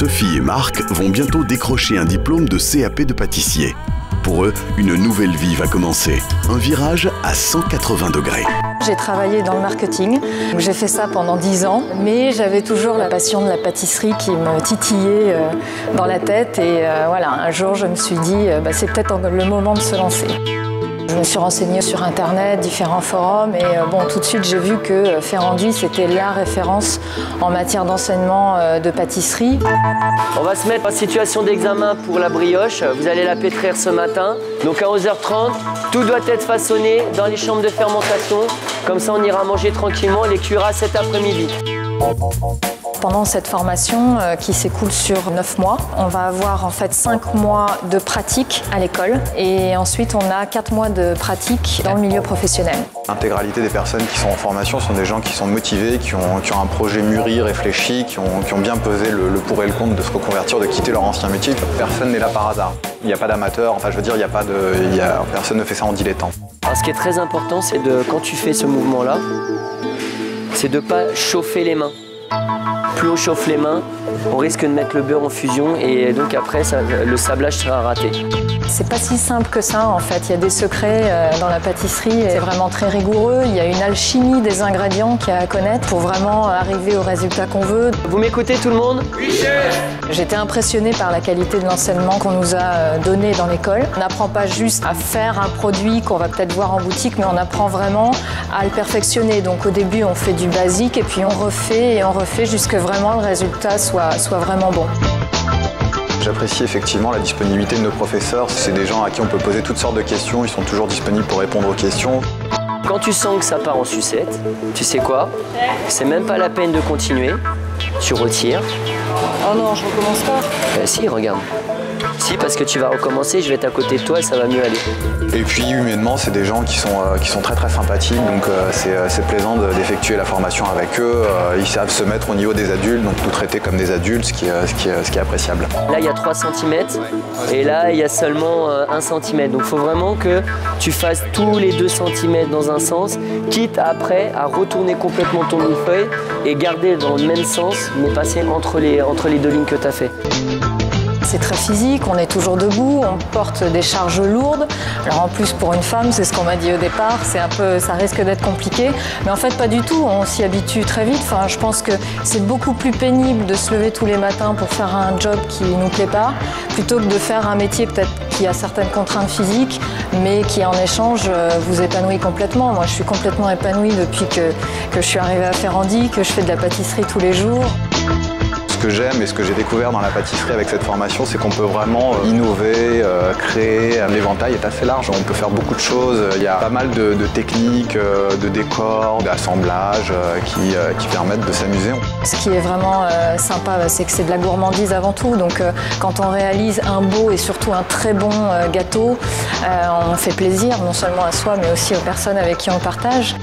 Sophie et Marc vont bientôt décrocher un diplôme de CAP de pâtissier. Pour eux, une nouvelle vie va commencer. Un virage à 180 degrés. J'ai travaillé dans le marketing. J'ai fait ça pendant 10 ans, mais j'avais toujours la passion de la pâtisserie qui me titillait dans la tête. Et voilà, un jour, je me suis dit, c'est peut-être le moment de se lancer. Je me suis renseignée sur Internet, différents forums, et tout de suite j'ai vu que Ferrandi c'était la référence en matière d'enseignement de pâtisserie. On va se mettre en situation d'examen pour la brioche. Vous allez la pétrir ce matin. Donc à 11h30, tout doit être façonné dans les chambres de fermentation. Comme ça on ira manger tranquillement, les cuira cet après-midi. Pendant cette formation qui s'écoule sur 9 mois, on va avoir en fait 5 mois de pratique à l'école et ensuite on a 4 mois de pratique dans le milieu professionnel. L'intégralité des personnes qui sont en formation sont des gens qui sont motivés, qui ont un projet mûri, réfléchi, qui ont bien pesé le pour et le contre de se reconvertir, de quitter leur ancien métier. Personne n'est là par hasard. Il n'y a pas d'amateur, enfin je veux dire, personne ne fait ça en dilettant. Alors, ce qui est très important, c'est quand tu fais ce mouvement-là, c'est de ne pas chauffer les mains. Plus on chauffe les mains, on risque de mettre le beurre en fusion et donc après le sablage sera raté. C'est pas si simple que ça en fait, il y a des secrets dans la pâtisserie, c'est vraiment très rigoureux, il y a une alchimie des ingrédients qu'il y a à connaître pour vraiment arriver au résultat qu'on veut. Vous m'écoutez tout le monde? Oui, chef. J'étais impressionnée par la qualité de l'enseignement qu'on nous a donné dans l'école. On n'apprend pas juste à faire un produit qu'on va peut-être voir en boutique, mais on apprend vraiment à le perfectionner. Donc au début on fait du basique et puis on refait et on refait jusqu'à vraiment le résultat soit vraiment bon. J'apprécie effectivement la disponibilité de nos professeurs. C'est des gens à qui on peut poser toutes sortes de questions, ils sont toujours disponibles pour répondre aux questions. Quand tu sens que ça part en sucette, tu sais quoi? C'est même pas la peine de continuer, tu retires. Oh non, je recommence pas. Si, regarde. Si, parce que tu vas recommencer, je vais être à côté de toi et ça va mieux aller. Et puis humainement, c'est des gens qui sont très très sympathiques, donc c'est plaisant d'effectuer la formation avec eux. Ils savent se mettre au niveau des adultes, donc nous traiter comme des adultes, ce qui est appréciable. Là, il y a 3 cm et là, il y a seulement 1 cm. Donc il faut vraiment que tu fasses tous les 2 cm dans un sens, quitte après à retourner complètement ton millefeuille et garder dans le même sens, mais passer entre les 2 lignes que tu as fait. C'est très physique, on est toujours debout, on porte des charges lourdes. Alors en plus pour une femme, c'est ce qu'on m'a dit au départ, ça risque d'être compliqué. Mais en fait pas du tout, on s'y habitue très vite. Enfin, je pense que c'est beaucoup plus pénible de se lever tous les matins pour faire un job qui ne nous plaît pas, plutôt que de faire un métier peut-être qui a certaines contraintes physiques, mais qui en échange vous épanouit complètement. Moi je suis complètement épanouie depuis que je suis arrivée à Ferrandi, que je fais de la pâtisserie tous les jours. Ce que j'aime et ce que j'ai découvert dans la pâtisserie avec cette formation, c'est qu'on peut vraiment innover, créer. L'éventail est assez large, on peut faire beaucoup de choses. Il y a pas mal de techniques, de décors, d'assemblage qui permettent de s'amuser. Ce qui est vraiment sympa, c'est que c'est de la gourmandise avant tout. Donc quand on réalise un beau et surtout un très bon gâteau, on fait plaisir non seulement à soi mais aussi aux personnes avec qui on le partage.